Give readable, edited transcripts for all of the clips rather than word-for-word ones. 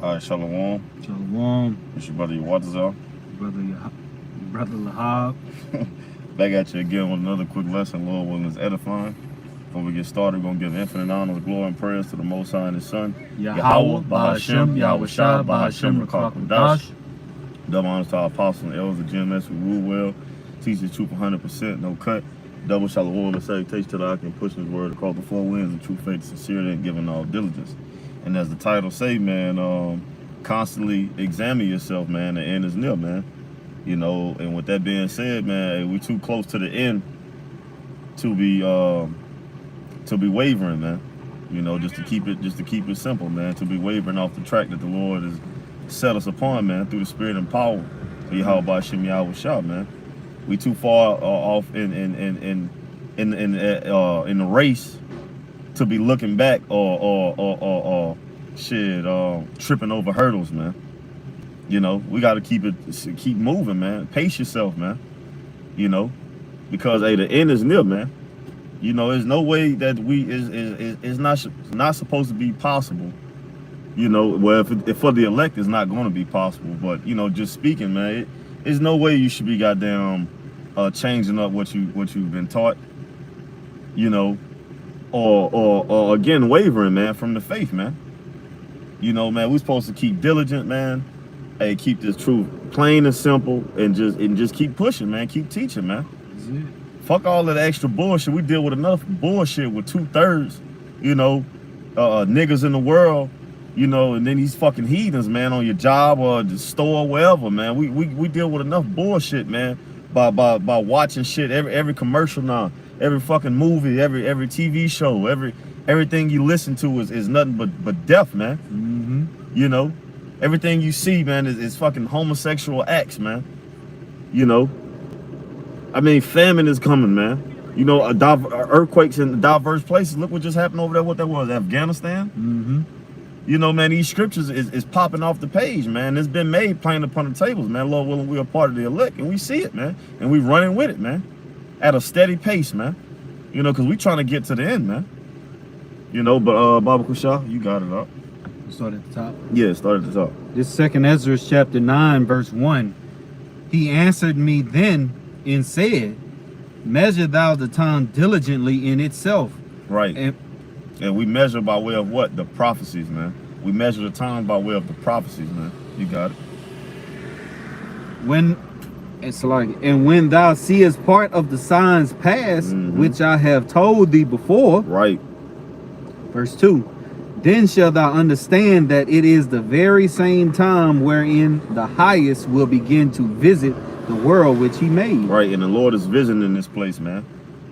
All right, Shalom. Shalom, It's your brother Yawatazar. brother Lahab. Back at you again with another quick lesson, Lord willing, is edifying. Before we get started, we're going to give infinite honor, glory, and prayers to the Most High and His Son, Yahweh, Bahashem, Yahweh Shah, Bahashem, Rakak Dash. Double honors to our apostles and elders of GMS who rule well, teach the truth 100%, no cut. Double shalom and salutation to the I can push His word across the four winds in true faith, sincerity, and giving all diligence. And as the title say, man, constantly examine yourself, man. The end is near, man. You know, and with that being said, man, we too close to the end to be wavering, man. You know, just to keep it simple, man. To be wavering off the track that the Lord has set us upon, man, through the Spirit and power. Yahweh Bahashem Yahweh Shah, man. We too far off in the race to be looking back or tripping over hurdles, man. You know, we got to keep moving, man. Pace yourself, man. You know, because hey, the end is near, man. You know, there's no way that it's not supposed to be possible. You know, well, if for the elect, it's not going to be possible. But you know, just speaking, man, there's no way you should be goddamn changing up what you've been taught. You know, or again wavering, man, from the faith, man. You know, man, we're supposed to keep diligent, man. Hey, keep this truth plain and simple, and just keep pushing, man. Keep teaching, man. Fuck all of the extra bullshit. We deal with enough bullshit with 2/3, you know, niggas in the world, you know, and then these fucking heathens, man, on your job or the store or wherever, man. We deal with enough bullshit, man, by watching shit, every commercial now, every fucking movie, every TV show, everything you listen to is nothing but death, man. You know, everything you see, man, is fucking homosexual acts, man. You know, I mean, famine is coming, man. You know, earthquakes in diverse places. Look what just happened over there. What that was, Afghanistan. You know, man, these scriptures is popping off the page, man. It's been made plain upon the tables, man. Lord willing, we are part of the elect, and we see it, man. And we running with it, man, at a steady pace, man. You know, because we trying to get to the end, man. You know, but Baba Kusha, you got it up. Start at the top. Yeah, start at the top. This 2nd Ezra chapter 9, verse 1. He answered me then and said, measure thou the time diligently in itself. Right. And we measure by way of what? The prophecies, man. We measure the time by way of the prophecies, man. You got it. And when thou seest part of the signs past, which I have told thee before. Right. Verse 2. Then shalt thou understand that it is the very same time wherein the highest will begin to visit the world which he made. Right, and the Lord is visiting this place, man.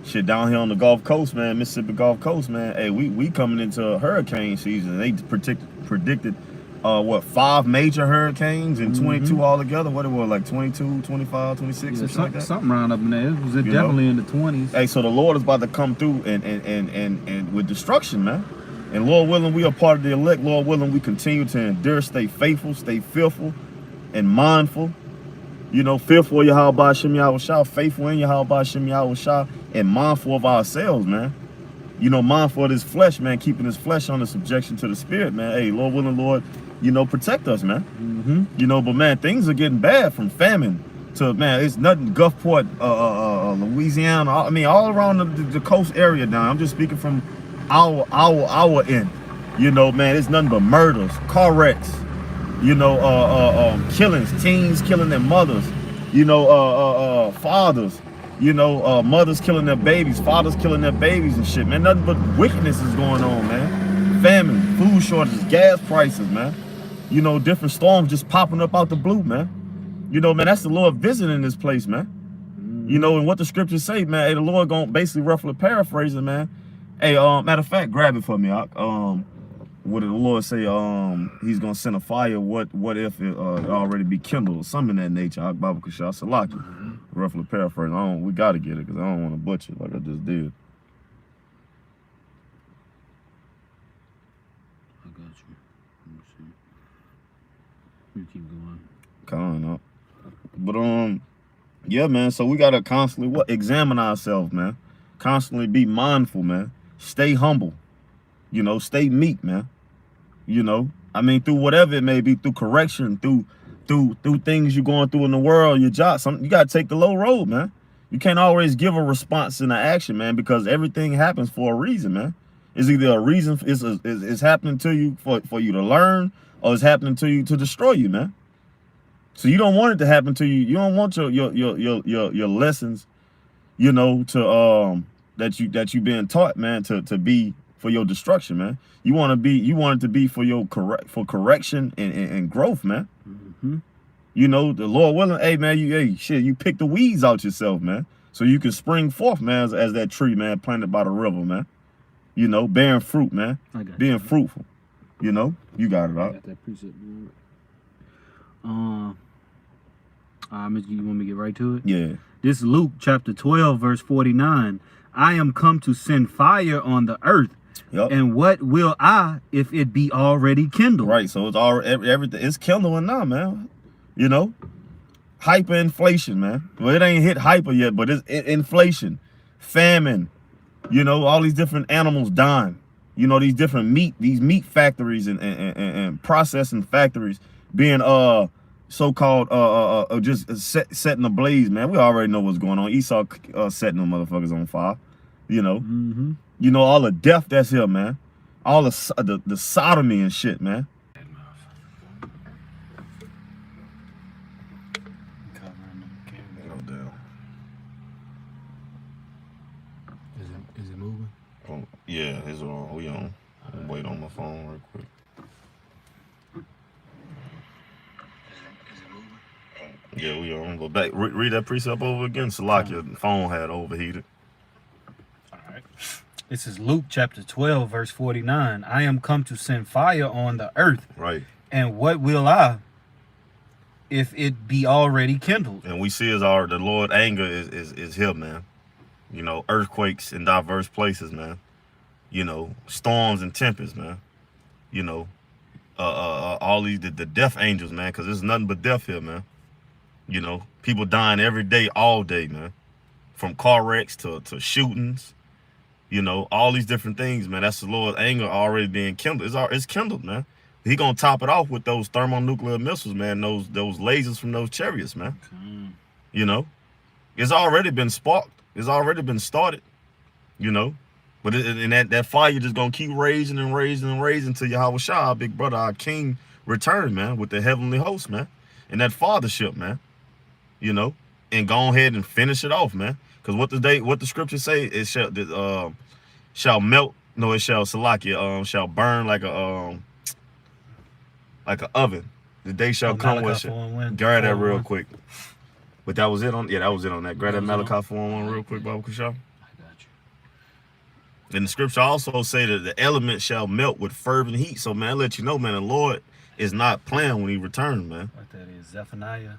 Shit, down here on the Gulf Coast, man, Mississippi Gulf Coast, man. Hey, we coming into hurricane season. They predicted what, 5 major hurricanes and 22 altogether. What it was, like 22, 25, 26, something like that. Something around up in there. It was definitely in the 20s. Hey, so the Lord is about to come through and with destruction, man. And Lord willing, we are part of the elect. Lord willing, we continue to endure, stay faithful, stay fearful, and mindful. You know, fearful of Yahweh Bahashem Yahweh Shah, faithful in Yahweh Bahashem Yahweh Shah, and mindful of ourselves, man. You know, mindful of this flesh, man, keeping this flesh under subjection to the spirit, man. Hey, Lord willing, Lord, you know, protect us, man. You know, but man, things are getting bad from famine to, man, it's nothing, Gulfport, Louisiana, I mean, all around the coast area down. I'm just speaking from our end. You know, man, it's nothing but murders, car wrecks, you know, killings, teens killing their mothers, you know, fathers, you know, mothers killing their babies, fathers killing their babies and shit, man. Nothing but wickedness is going on, man. Famine, food shortages, gas prices, man. You know, different storms just popping up out the blue, man. You know, man, that's the Lord visiting this place, man. You know, and what the scriptures say, man, hey, the Lord gonna basically roughly paraphrase it, man. Hey, matter of fact, grab it for me. What did the Lord say? He's gonna send a fire. What if it already be kindled? Something in that nature. Baba Kusha Salaki. Roughly paraphrasing. We gotta get it because I don't want to butcher it like I just did. I got you. Let me see. You keep going. Coming up. But yeah, man. So we gotta constantly examine ourselves, man. Constantly be mindful, man. Stay humble. You know, stay meek, man. You know, I mean, through whatever it may be, through correction, through things you're going through in the world, your job. You gotta take the low road, man. You can't always give a response and an action, man, because everything happens for a reason, man. It's either a reason it's happening to you for you to learn, or it's happening to you to destroy you, man. So you don't want it to happen to you. You don't want your lessons, you know, to that you being taught, man, to be for your destruction, man. You want it to be for your correction and growth, man. Mm-hmm. You know, the Lord willing, hey man, you pick the weeds out yourself, man, so you can spring forth, man, as that tree, man, planted by the river, man. You know, bearing fruit, man, being fruitful. You know, you got it out. I got that precept. You want me to get right to it? Yeah. This is Luke chapter 12, verse 49. I am come to send fire on the earth. Yep. And what will I if it be already kindled? Right. So it's already everything. It's kindling now, man. You know, hyperinflation, man. Well, it ain't hit hyper yet, but it's inflation, famine. You know, all these different animals dying. You know, these different meat factories and processing factories being so-called just setting ablaze, man. We already know what's going on. Esau setting them motherfuckers on fire. You know, you know all the death that's here, man. All the sodomy and shit, man. Is it moving? Oh, yeah, it's on. We on. Wait on my phone real quick. Yeah, we on. Go back. Read that precept over again. Salak, your phone had overheated. All right. This is Luke chapter 12, verse 49. I am come to send fire on the earth. Right. And what will I if it be already kindled? And we see the Lord anger is here, man. You know, earthquakes in diverse places, man. You know, storms and tempests, man. You know, all these the death angels, man, because there's nothing but death here, man. You know, people dying every day, all day, man. From car wrecks to shootings. You know, all these different things, man. That's the Lord's anger already being kindled. It's kindled, man. He gonna top it off with those thermonuclear missiles, man. Those lasers from those chariots, man. You know, it's already been sparked. It's already been started. You know, but that fire just gonna keep raising and raising and raising till Yahweh Shah, our big brother, our King, return, man, with the heavenly host, man, and that fathership, man. You know, and go ahead and finish it off, man. Because what the scripture say, it shall melt. No, it shall Salakia, shall burn like a oven. The day shall come with it. Grab that real quick. But that was it on. Yeah, that was it on that. Grab that Malachi 4:1 real quick, Baba Kushal. I got you. And the scripture also say that the element shall melt with fervent heat. So man, I let you know, man, the Lord is not playing when He returns, man. What that is, Zephaniah.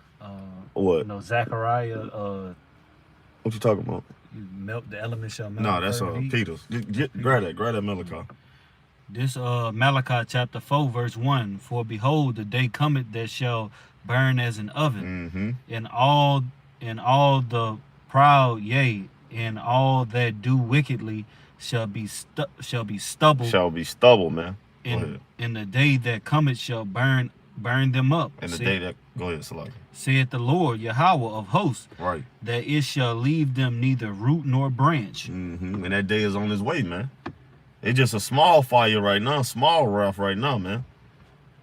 What? No, Zechariah. What you talking about? You melt the element shall melt. No, that's Peter's. Grab that Malachi. This Malachi chapter 4 verse 1. For behold, the day cometh that shall burn as an oven, and all the proud, yea, and all that do wickedly shall be stubble. Shall be stubble, man. In the day that cometh shall burn them up. And the day that go ahead, Salaki. Saith the Lord Yahweh of hosts, right, that it shall leave them neither root nor branch. And that day is on its way, man. It's just a small fire right now, small wrath right now, man.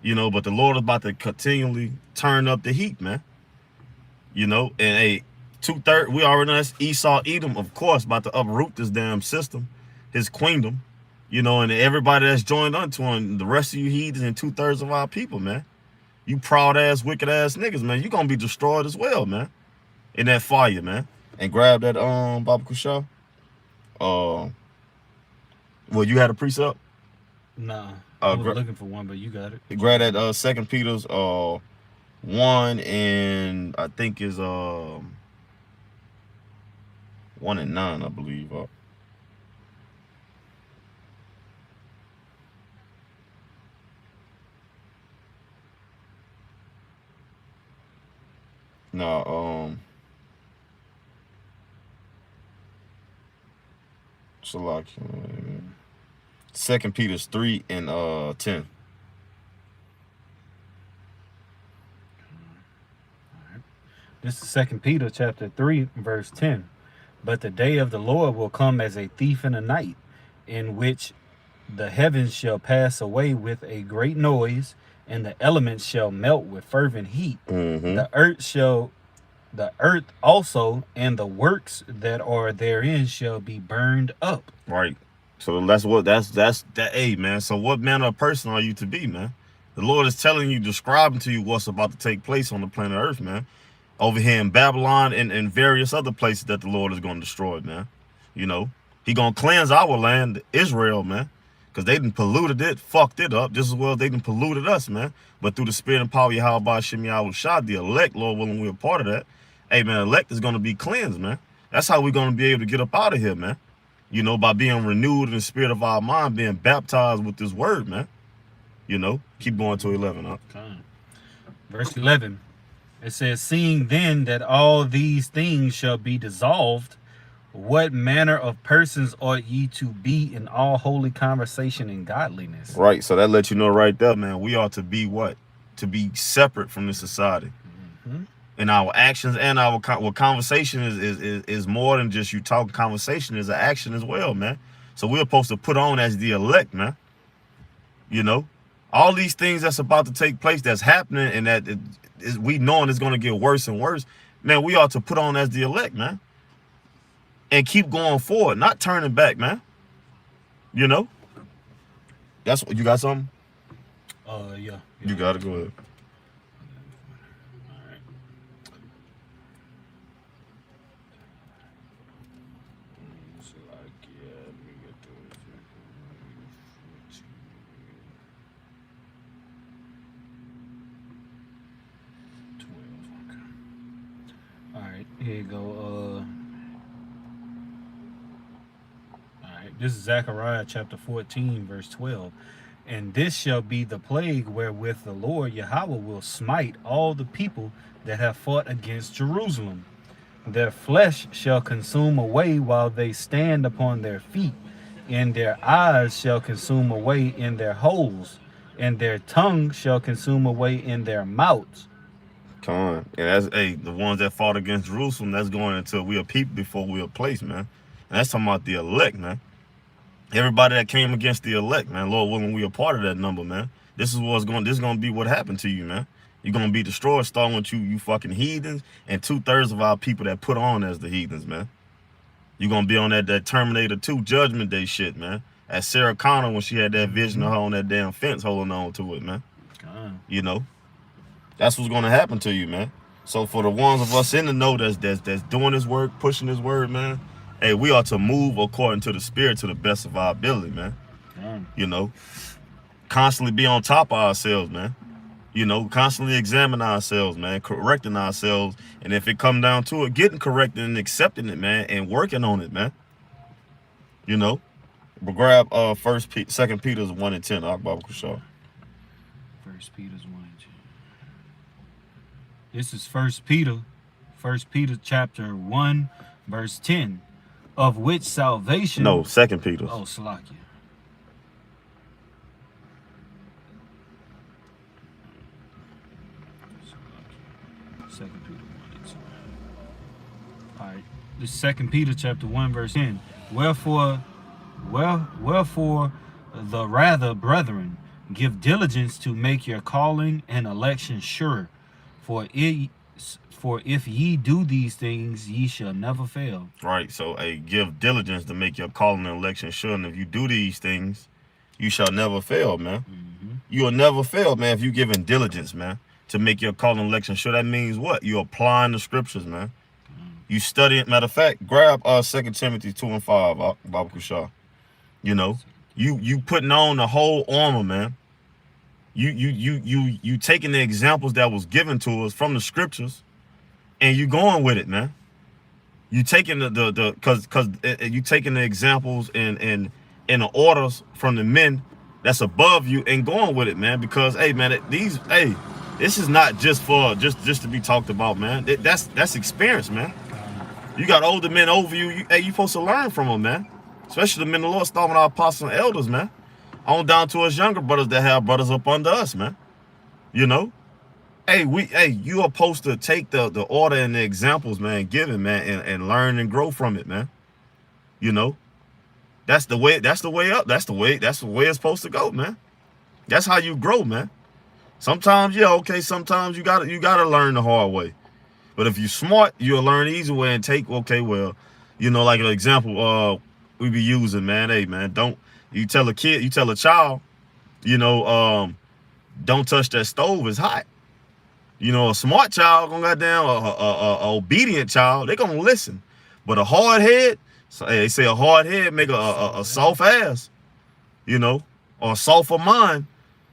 You know, but the Lord is about to continually turn up the heat, man. You know, and 2/3, we already know that's Esau, Edom, of course, about to uproot this damn system, his queendom. You know, and everybody that's joined unto him, the rest of you heathens and 2/3 of our people, man. You proud ass, wicked ass niggas, man. You gonna be destroyed as well, man. In that fire, man. And grab that Baba Kushal. Well, you had a precept? Nah. I was looking for one, but you got it. Grab that 2 Peter's 1 and I think is 1 and 9, I believe. Salaki. 2 Peter's 3 and 10. This is 2 Peter chapter 3, verse 10. But the day of the Lord will come as a thief in the night, in which the heavens shall pass away with a great noise, and the elements shall melt with fervent heat. The earth also and the works that are therein shall be burned up. Right. So that's that. Hey, man. So what manner of person are you to be, man? The Lord is telling you, describing to you what's about to take place on the planet Earth, man. Over here in Babylon and various other places that the Lord is going to destroy, man. You know, he going to cleanse our land, Israel, man. Because they done polluted it, fucked it up, just as well as they done polluted us, man. But through the spirit and power of Yahweh Shem Yahweh Shah, the elect, Lord willing, we're a part of that. Hey, man, elect is going to be cleansed, man. That's how we're going to be able to get up out of here, man. You know, by being renewed in the spirit of our mind, being baptized with this word, man. You know, keep going to 11. Huh? Okay. Verse 11, it says, seeing then that all these things shall be dissolved, what manner of persons ought ye to be in all holy conversation and godliness? Right, so that lets you know right there, man, we ought to be what? To be separate from this society. In our actions and our conversation is more than just you talking. Conversation is an action as well, man. So we're supposed to put on as the elect, man. You know, all these things that's about to take place, that's happening, and that we knowing it's going to get worse and worse, man. We ought to put on as the elect, man, and keep going forward, not turning back, man. You know, that's what you got. Something? Yeah. You got to go ahead. Here you go. All right. This is Zechariah chapter 14, verse 12. And this shall be the plague wherewith the Lord Yahweh will smite all the people that have fought against Jerusalem. Their flesh shall consume away while they stand upon their feet, and their eyes shall consume away in their holes, and their tongue shall consume away in their mouths. Come on. And that's, hey, the ones that fought against Jerusalem, that's going until we are people before we are placed, man. And that's talking about the elect, man. Everybody that came against the elect, man, Lord willing, we are part of that number, man. This is gonna be what happened to you, man. You're gonna be destroyed, starting with you fucking heathens, and 2/3 of our people that put on as the heathens, man. You're gonna be on that Terminator 2 Judgment Day shit, man. As Sarah Connor when she had that vision of her on that damn fence holding on to it, man. You know? That's what's gonna happen to you, man. So for the ones of us in the know that's doing this work, pushing this word, man, hey, we ought to move according to the spirit to the best of our ability, man. You know, constantly be on top of ourselves, man. You know, constantly examine ourselves, man, correcting ourselves, and if it come down to it, getting corrected and accepting it, man, and working on it, man. You know, but grab 2 Peter's 1 and 10. Akbar Kushar. 1 Peter's 1 and 10. This is 1 Peter chapter 1, verse 10, of which salvation... No, 2 Peter. Oh, Salakia. Second Peter 1 and 10. All right. This is 2 Peter chapter 1, verse 10. Wherefore, the rather, brethren, give diligence to make your calling and election sure. For if ye do these things, ye shall never fail. Right. So, hey, give diligence to make your calling and election sure. And if you do these things, you shall never fail, man. You'll never fail, man, if you're giving diligence, man, to make your calling and election sure. That means what? You're applying the scriptures, man. You study it. Matter of fact, grab 2 Timothy 2 and 5, Baba Kushar. You know, you putting on the whole armor, man. You taking the examples that was given to us from the scriptures, and you going with it, man. You taking because you taking the examples and the orders from the men that's above you and going with it, man. Because hey, man, this is not just for just to be talked about, man. That's experience, man. You got older men over you. You supposed to learn from them, man. Especially the men of the Lord, starting with our apostles and elders, man. On down to us younger brothers that have brothers up under us, man. You know? Hey, you are supposed to take the order and the examples, man, given, man, and learn and grow from it, man. You know, that's the way up. That's the way it's supposed to go, man. That's how you grow, man. Sometimes, yeah, okay, sometimes you gotta learn the hard way. But if you're smart, you'll learn the easy way and take, okay, well, you know, like an example we be using, man. Hey, man, you tell a child, you know, don't touch that stove, it's hot. You know, a smart child gonna goddamn a obedient child, they gonna listen. But a hard head, so they say a hard head make a soft ass, you know, or a softer mind.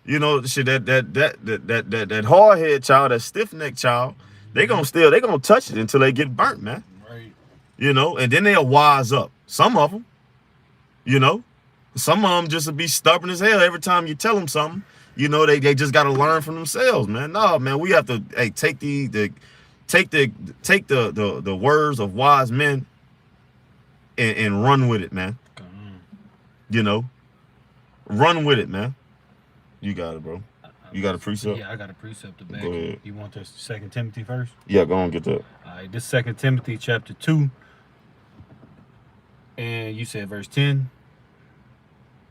You know, shit, that hard head child, that stiff neck child, they gonna touch it until they get burnt, man. Right. You know, and then they'll wise up. Some of them, you know, some of them just will be stubborn as hell every time you tell them something. You know, they just got to learn from themselves, man. No, man, we have to take the words of wise men and run with it, man. You know, run with it, man. You got it, bro. You got a precept? Yeah, I got a precept to back. Go ahead. You want this 2 Timothy first? Yeah, go on, get that. All right, this 2 Timothy chapter 2. And you said verse 10?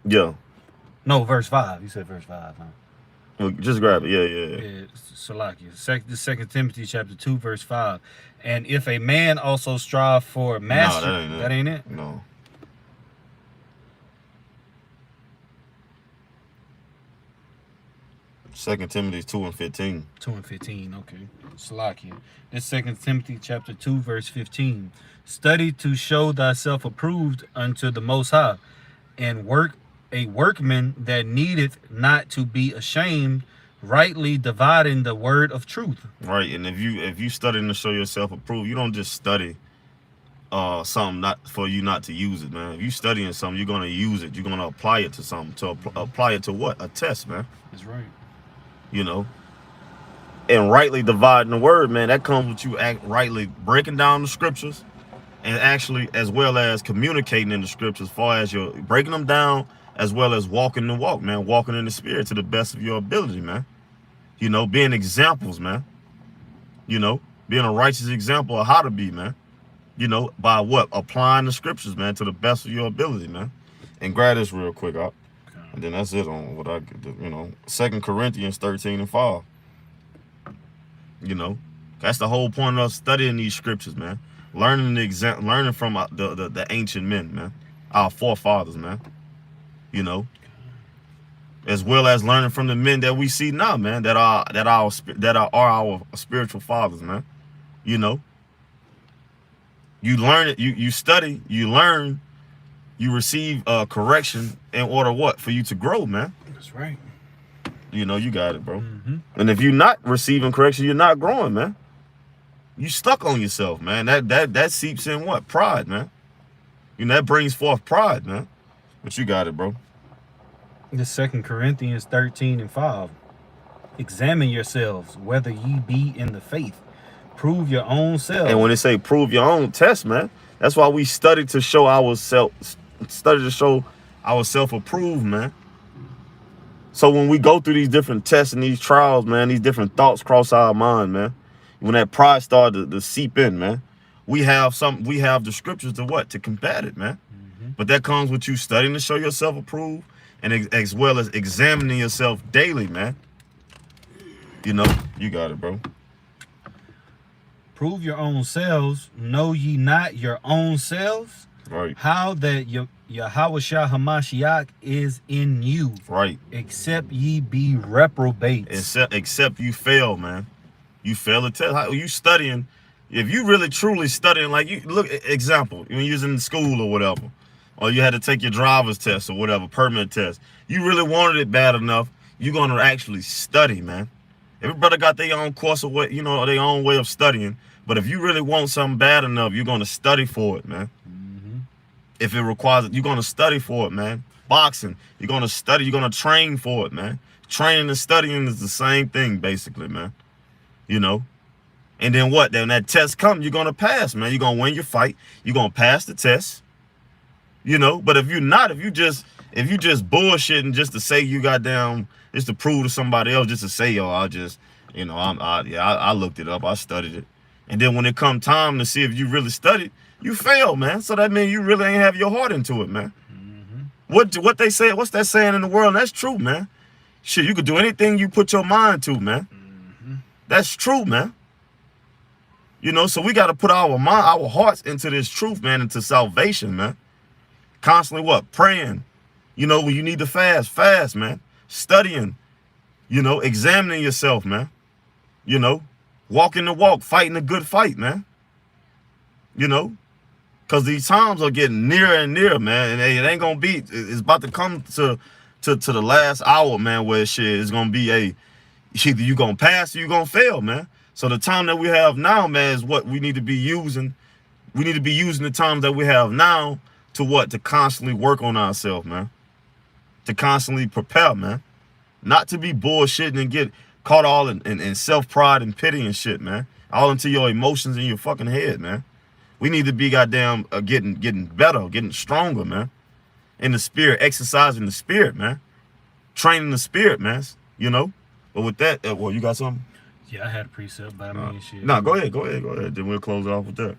Yeah. No, verse 5. You said verse 5, huh? Well, just grab it. Yeah. Yeah, Salakia. This 2 Timothy chapter 2, verse 5. And if a man also strive for master... No, that ain't it? No. Second Timothy 2:15. 2:15, okay. Salakia. This 2 Timothy chapter 2, verse 15. Study to show thyself approved unto the Most High, and a workman that needeth not to be ashamed, rightly dividing the word of truth. Right, and if you studying to show yourself approved, you don't just study something not for you not to use it, man. If you studying something, you're gonna use it. You're gonna apply it to something. To apply it to what? A test, man. That's right. You know, and rightly dividing the word, man. That comes with you rightly breaking down the scriptures, and actually as well as communicating in the scriptures, as far as you're breaking them down, as well as walking the walk, man. Walking in the spirit to the best of your ability, man. You know, being examples, man. You know, being a righteous example of how to be, man. You know, by what? Applying the scriptures, man, to the best of your ability, man. And grab this real quick, up. And then that's it on what I, you know, 2 Corinthians 13:5. You know, that's the whole point of studying these scriptures, man. Learning from the ancient men, man, our forefathers, man. You know, as well as learning from the men that we see now, man, that are our spiritual fathers, man. You know, you learn it, you study, you learn. You receive correction in order what? For you to grow, man. That's right. You know, you got it, bro. And if you're not receiving correction, you're not growing, man. You stuck on yourself, man. That seeps in what? Pride, man. You know, that brings forth pride, man. But you got it, bro. This 2 Corinthians 13:5. Examine yourselves whether ye be in the faith. Prove your own self. And when they say prove your own, test, man. That's why we study to show ourselves. Study to show ourselves approved, man. So when we go through these different tests and these trials, man, these different thoughts cross our mind, man. When that pride started to seep in, man, we have the scriptures to what? To combat it, man. But that comes with you studying to show yourself approved, and as well as examining yourself daily, man. You know, you got it, bro. Prove your own selves. Know ye not your own selves? Right. How that Yahushua HaMashiach is in you. Right. Except ye be reprobates. Except you fail, man. You fail the test. How you studying? If you really truly studying, like you look, example, when you was in school or whatever, or you had to take your driver's test or whatever, permit test. You really wanted it bad enough, you're gonna actually study, man. Everybody got their own course of what, you know, their own way of studying. But if you really want something bad enough, you're gonna study for it, man. If it requires it, you're gonna study for it, man. Boxing, you're gonna study, you're gonna train for it, man. Training and studying is the same thing, basically, man. You know? And then what? Then that test comes, you're gonna pass, man. You're gonna win your fight. You're gonna pass the test. You know, but if you're not, if you just bullshitting just to say you got down, just to prove to somebody else, just to say, yo, You know, I looked it up. I studied it. And then when it come time to see if you really studied, you fail, man. So that means you really ain't have your heart into it, man. What they say, what's that saying in the world? That's true, man. Shit, you could do anything you put your mind to, man. That's true, man. You know, so we got to put our hearts into this truth, man, into salvation, man. Constantly what? Praying. You know, when you need to fast, man. Studying. You know, examining yourself, man. You know, walking the walk, fighting a good fight, man. You know, because these times are getting nearer and nearer, man. And it ain't going to be, it's about to come to the last hour, man, where shit is going to be either you going to pass or you going to fail, man. So the time that we have now, man, is what we need to be using. We need to be using the times that we have now to what? To constantly work on ourselves, man. To constantly prepare, man. Not to be bullshitting and get caught all in self-pride and pity and shit, man. All into your emotions in your fucking head, man. We need to be goddamn getting better, getting stronger, man. In the spirit, exercising the spirit, man. Training the spirit, man. You know? But with that, well, you got something? Yeah, I had a precept, but I mean, shit. No, go ahead. Then we'll close it off with that.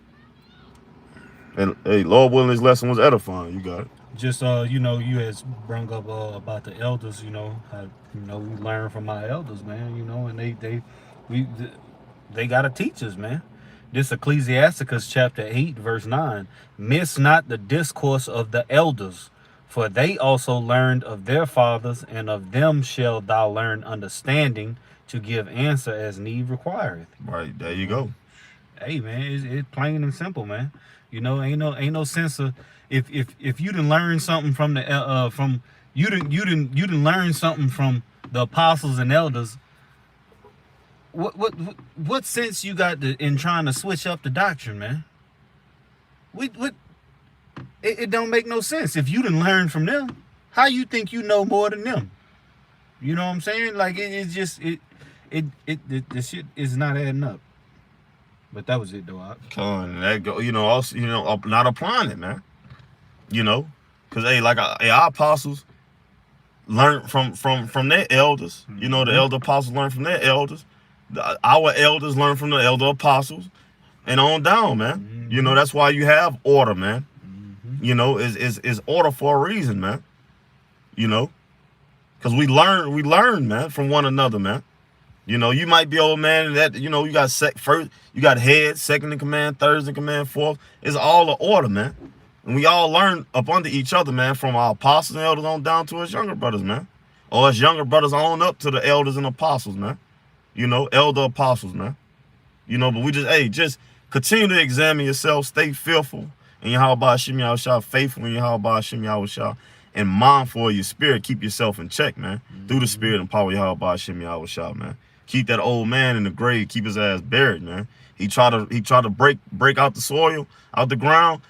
And hey, Lord willing, this lesson was edifying. You got it. Just you know, you had brung up about the elders. You know, how, you know, we learn from our elders, man. You know, and they gotta teach us, man. This Ecclesiasticus chapter 8, verse 9. Miss not the discourse of the elders, for they also learned of their fathers, and of them shall thou learn understanding to give answer as need requireth. Right, there you go. Hey, man, it's plain and simple, man. You know, ain't no sense of if you didn't learn something from the you didn't learn something from the apostles and elders. What sense you got in trying to switch up the doctrine, man? It don't make no sense. If you didn't learn from them, how you think you know more than them? You know what I'm saying? Like it's just the shit is not adding up. But that was it, though. That go, you know, also, you know, not applying it, man. You know, because hey, like our apostles learned from their elders. You know, the elder apostles learned from their elders. Our elders learn from the elder apostles, and on down, man. You know, that's why you have order, man. You know, is order for a reason, man. You know, because we learn, man, from one another, man. You know, you might be old man, and that, you know, you got first, you got head, second in command, third in command, fourth. It's all the order, man. And we all learn up under each other, man, from our apostles and elders on down to us younger brothers, man. Or us younger brothers on up to the elders and apostles, man. You know, elder apostles, man. You know, but we just continue to examine yourself, stay fearful, and Yahweh Hashem Yahushua, faithful in Yahweh Hashem Yahushua, and mindful of your spirit. Keep yourself in check, man. Through the spirit and power of Yahweh Hashem Yahushua, man. Keep that old man in the grave, keep his ass buried, man. He tried to break out the soil, out the ground.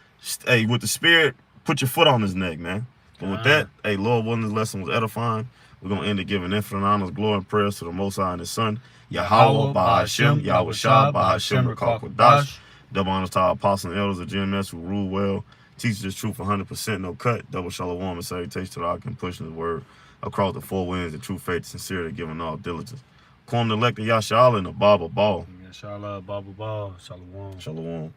Hey, with the spirit, put your foot on his neck, man. And with that, hey, Lord willing, this lesson was edifying. We're going to end it giving infinite honors, glory, and prayers to the Most High and His Son, Yahweh, Bahashem, Yahweh Shah, Bahashem, Rakakwadash. Double honors to our apostles and elders of GMS who rule well, teach this truth 100%, no cut. Double shalom and salutation to the I can push the word across the four winds, the true faith, sincerity, giving all diligence. Kwam the elect of Yashala and the Baba Ball. Yashala, Baba Ball, Shalom. Shalom.